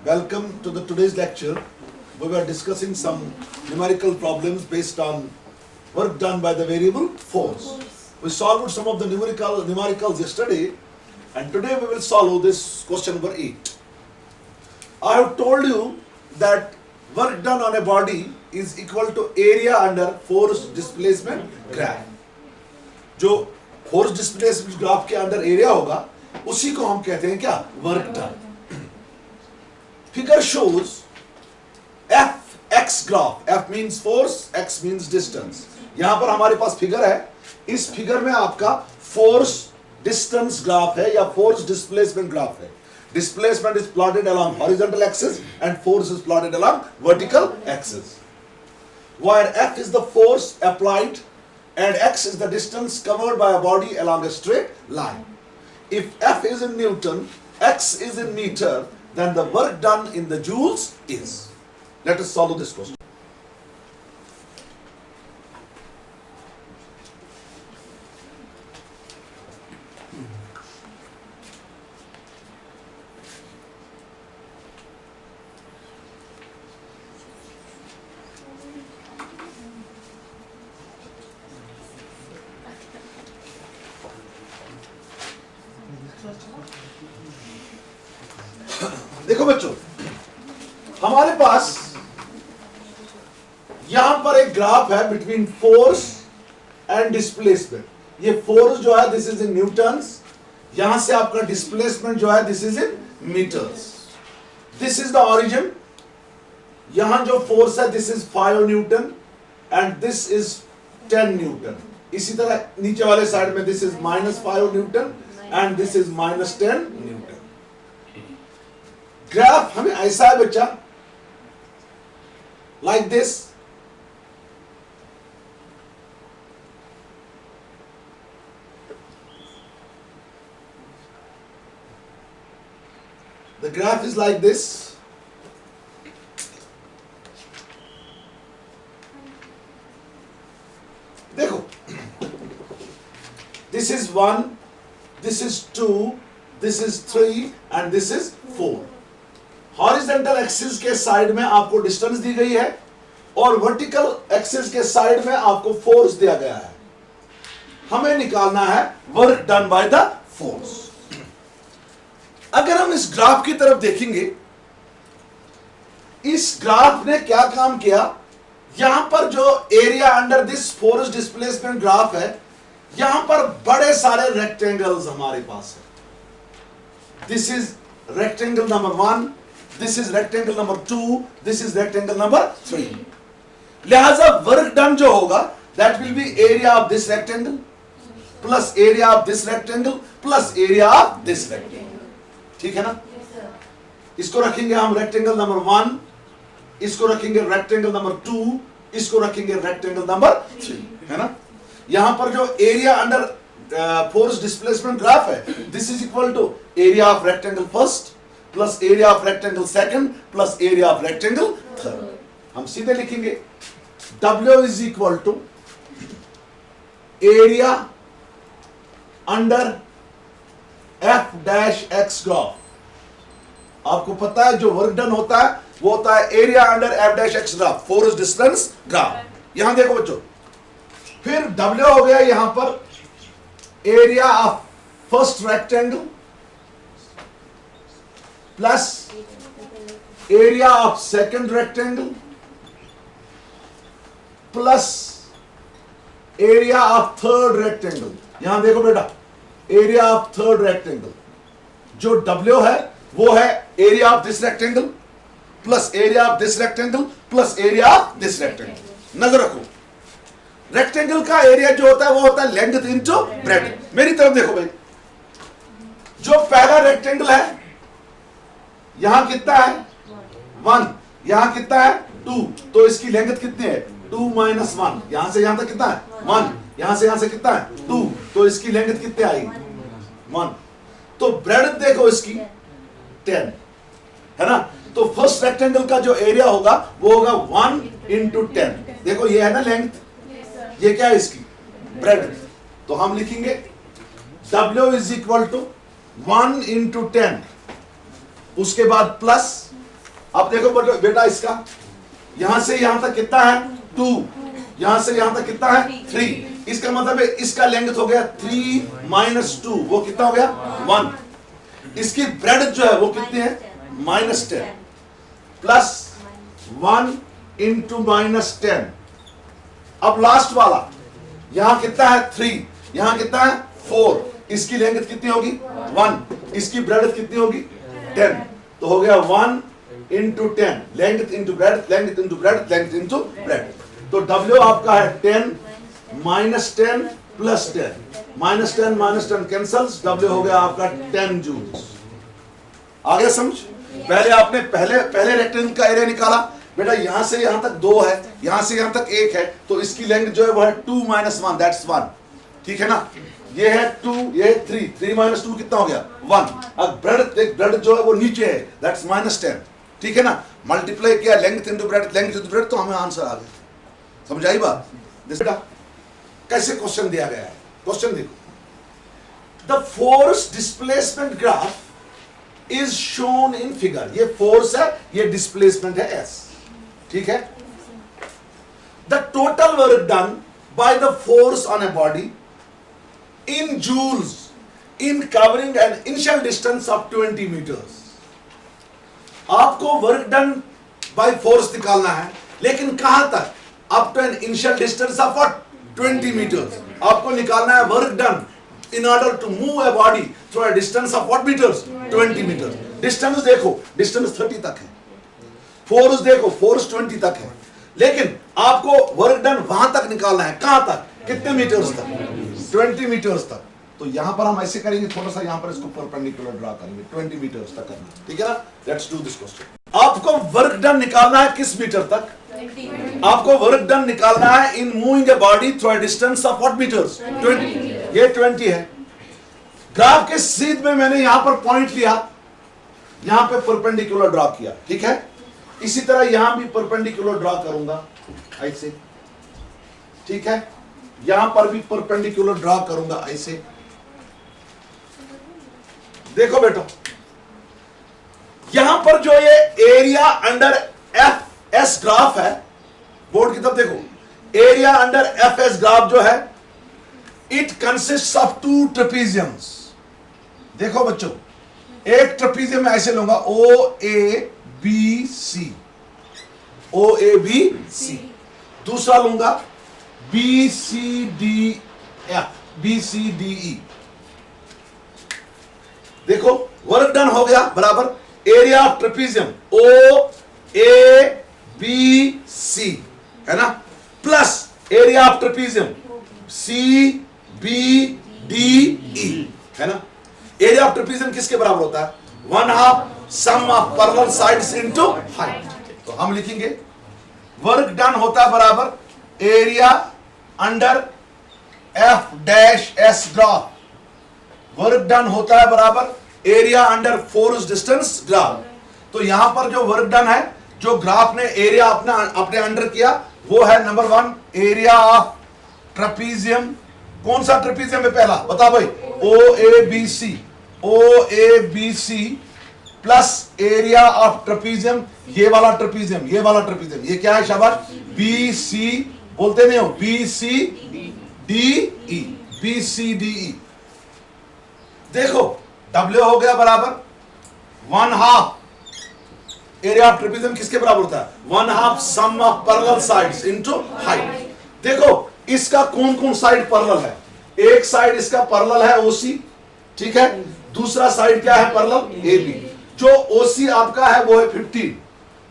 Welcome to the today's lecture. We were discussing some numerical problems based on work done by the variable force. We solved some of the numericals yesterday, and today we will solve this question number 8. I have told you that work done on a body is equal to area under force displacement graph. जो force displacement graph के अंदर area होगा, उसी को हम कहते हैं क्या? Work done. Figure shows Fx graph. F means force, x means distance. यहां पर हमारे पास फिगर है. इस फिगर में आपका force distance graph है या force displacement graph है. Displacement is plotted along horizontal axis and force is plotted along vertical axis. Where F is the force applied and x is the distance covered by a body along a straight line. If F is in Newton, x is in meter, then the work done in the joules is. Let us solve this question. देखो बच्चों, हमारे पास यहां पर एक graph है between force and displacement. ये force जो है दिस इज इन न्यूटन्स, यहां से आपका डिस्प्लेसमेंट जो है this is in metres. This is the origin. यहां जो फोर्स है this is 5 newton and this is 10 newton. इसी तरह नीचे वाले साइड में this is -5 newton and this is -10 newton. Graph हमें ऐसा है बच्चा, like this. The graph is like this. देखो, this is 1, this is 2, this is 3 and this is 4. Horizontal axis के साइड में आपको डिस्टेंस दी गई है और वर्टिकल एक्सिस के साइड में आपको फोर्स दिया गया है. हमें निकालना है work done by the force. अगर हम इस ग्राफ की तरफ देखेंगे, इस ग्राफ ने क्या काम किया, यहां पर जो area under this force displacement graph है, यहां पर बड़े सारे रेक्टेंगल्स हमारे पास है. This is rectangle number 1, this is rectangle number 2, this is rectangle number 3. लिहाजा वर्क डन जो होगा that will be area of this rectangle plus area of this rectangle plus area of this rectangle. ठीक है ना? इसको रखेंगे हम rectangle number 1, इसको रखेंगे rectangle number 2, इसको रखेंगे rectangle number 3, है ना? यहां पर जो area under force displacement graph है, this is equal to area of rectangle first plus area of rectangle second plus area of rectangle third. हम सीधे लिखेंगे W is equal to area under F dash X graph. आपको पता है जो work done होता है वो होता है area under F dash X graph, force distance graph. यहां देखो बच्चों, फिर W हो गया यहां पर area of first rectangle plus area of second rectangle plus area of third rectangle. यहां देखो बेटा, एरिया ऑफ थर्ड रेक्टेंगल जो W है वो है area of this rectangle plus area of this rectangle plus area of this rectangle. नजर रखो, rectangle का एरिया जो होता है वो होता है लेंथ इनटू ब्रेड्थ. मेरी तरफ देखो भाई, जो पहला रेक्टेंगल है यहां कितना है 1, यहां कितना है 2, तो इसकी लेंथ कितनी है 2 - 1. यहां से यहां तक कितना है 1, यहां से कितना है 2, तो इसकी लेंथ कितनी आएगी 1. तो ब्रेड्थ देखो इसकी 10 है ना. तो फर्स्ट रेक्टेंगल का जो एरिया होगा वो होगा 1 × 10. देखो ये है ना लेंथ, ये क्या है इसकी ब्रेड्थ. तो हम लिखेंगे W इज इक्वल टू 1 × 10, उसके बाद प्लस अब देखो बेटा इसका यहां से यहां तक कितना है 2, यहां से यहां तक कितना है 3, इसका मतलब है इसका लेंथ हो गया 3 माइनस 2, वो कितना हो गया 1। इसकी ब्रेड जो है वो कितनी है -10 प्लस 1 इंटू -10। अब लास्ट वाला यहां कितना है 3, यहां कितना है 4, इसकी लेंथ कितनी होगी 1, इसकी ब्रेड कितनी होगी 10, तो हो गया 1 into 10, length into breadth, length into breadth, length into breadth. तो W आपका है 10 -10 प्लस 10, -10 कैंसल्स, W हो गया आपका 10 जूल्स। आ गया समझ? पहले आपने पहले रेक्टेंगल का एरिया निकाला बेटा, यहां से यहां तक 2 है, यहां से यहां तक 1 है, तो इसकी लेंथ जो है वो है 2 - 1, दैट्स 1, ठीक है ना। ये है 2, ये है 3, 3 - 2 कितना हो गया 1। अब ब्रेड जो है वो नीचे है, दैट्स -10, ठीक है ना। मल्टीप्लाई किया length into breadth, length into breadth, तो हमें आंसर आ गया। समझ आई बात? बेटा कैसे क्वेश्चन दिया गया है, क्वेश्चन देखो, the force displacement graph is shown in figure. ये फोर्स है, ये डिस्प्लेसमेंट है S, ठीक है। The total work done by the force on a body in joules in covering an initial distance of 20 metres. आपको work done by force निकालना है, लेकिन कहां तक, up to an initial distance of 20 metres. आपको निकालना है work done in order to move a body through a distance of what meters 20 meters। Distance देखो, डिस्टेंस 30 तक है, फोर्स देखो, फोर्स 20 तक है, लेकिन आपको वर्क डन वहां तक निकालना है, कहां तक, कितने मीटर्स तक, 20 मीटर्स तक। तो यहां पर हम ऐसे करेंगे, थोड़ा सा यहां पर इसको परपेंडिकुलर ड्रा करेंगे, 20 मीटर्स तक करना, ठीक है ना। Let's do this question. आपको वर्क डन निकालना है किस मीटर तक, आपको वर्क डन निकालना है in moving a body through a distance of what metres 20, ये 20 है। ग्राफ के सीध में मैंने यहां पर पॉइंट लिया, यहां पे परपेंडिकुलर ड्रा किया, ठीक है। इसी तरह यहां भी परपेंडिकुलर ड्रा करूंगा ऐसे, ठीक है। यहां पर भी परपेंडिकुलर ड्रा करूंगा ऐसे। देखो बेटो, यहां पर जो ये एरिया अंडर एस ग्राफ है, बोर्ड की तरफ देखो, एरिया अंडर एस ग्राफ जो है, इट कंसिस्ट ऑफ 2 ट्रेपीजियम्स। देखो बच्चों, एक ट्रेपीजियम ऐसे लूंगा OABC, OABC, दूसरा लूंगा BCDF, BCDE। देखो वर्क डन हो गया बराबर एरिया ऑफ ट्रेपीजियम OABC, है ना, plus area of trapezium CBDE, है ना। एरिया ऑफ ट्रेपीजियम किसके बराबर होता है, 1/2 sum of parallel sides into height. तो हम लिखेंगे वर्क डन होता है बराबर area under F' graph, work done होता है बराबर area under force distance graph. तो यहां पर जो वर्क डन है, जो ग्राफ ने एरिया अपने अंडर किया, वो है नंबर 1 एरिया ऑफ ट्रेपीजियम। कौन सा ट्रेपीजियम है पहला, बता भाई, OABC plus area of trapezium, ये वाला ट्रेपीजियम, ये वाला ट्रेपीजियम, ये क्या है शाबाश, BC, बोलते नहीं हो, BCDE। देखो W हो गया बराबर 1/2, एरिया ऑफ ट्रेपीजियम किसके बराबर होता है, 1/2 sum of parallel sides into height. देखो इसका कौन कौन साइड पैरेलल है, एक साइड इसका पैरेलल है OC, ठीक है, दूसरा साइड क्या है पैरेलल AB। जो OC आपका है वो है 15,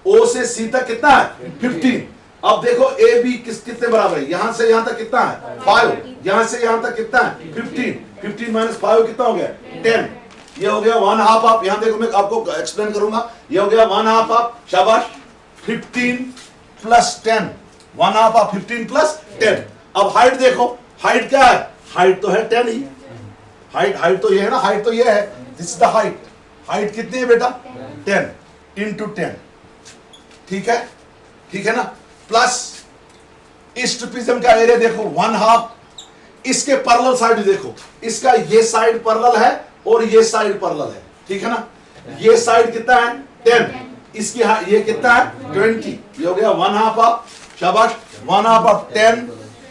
O से C तक कितना है 15। अब देखो AB कितने बराबर है, यहां से यहां तक कितना है 5, यहां से यहां तक कितना है 15, 15 - 5 कितना हो गया 10। ये हो गया 1/2 ऑफ, यहां देखो मैं आपको एक्सप्लेन करूंगा, ये हो गया 1/2 ऑफ, शाबाश, 15 प्लस 10, 1/2 ऑफ 15 प्लस 10। अब हाइट देखो, हाइट क्या है, हाइट तो है 10 ही, हाइट तो ये है ना, हाइट तो ये है, this is the height. Height कितनी है बेटा 10 इंटू 10, ठीक है, ठीक है ना, प्लस इस ट्रेपीजियम का एरिया देखो 1/2, इसके पैरेलल साइड देखो, इसका ये साइड पैरेलल है और ये साइड पैरेलल है, ठीक है ना। ये साइड कितना है 10, इसकी ये कितना है 20, ये हो गया 1/2 ऑफ, शाबाश, 1/2 ऑफ 10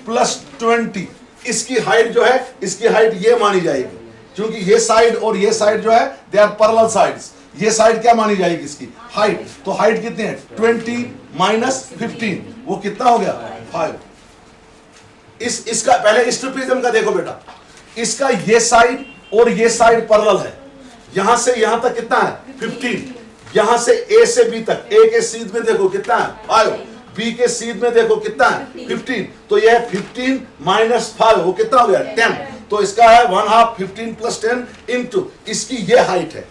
प्लस 20। इसकी हाइट जो है, इसकी हाइट ये मानी जाएगी, क्योंकि ये साइड और ये साइड जो है दे आर पैरेलल साइड्स। ये साइड क्या मानी जाएगी इसकी हाइट, तो हाइट कितनी है 20 माइनस 15, वो कितना हो गया 5। इसका पहले इस ट्रेपेजियम का देखो बेटा, इसका ये साइड और ये साइड पैरेलल है, यहां से यहां तक कितना है 15, यहां से ए से बी तक, ए के सीध में देखो कितना है 5, बी के सीध में देखो कितना है 15, तो यह 15 माइनस 5 वो कितना हो गया 10, तो इसका है 1/2 15 प्लस 10 इंटू इसकी ये हाइट है,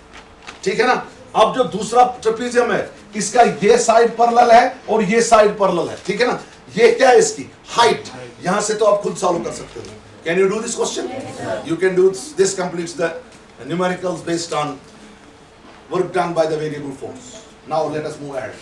ठीक है ना। अब जो दूसरा ट्रेपेजियम है, इसका ये साइड पैरेलल है और ये साइड पैरेलल है, ठीक है ना। ये क्या है इसकी हाइट, यहां से तो आप खुद सॉल्व कर सकते हो। Can you do this question? You can do this, completes the numericals based on work done by the variable force. Now let us move ahead.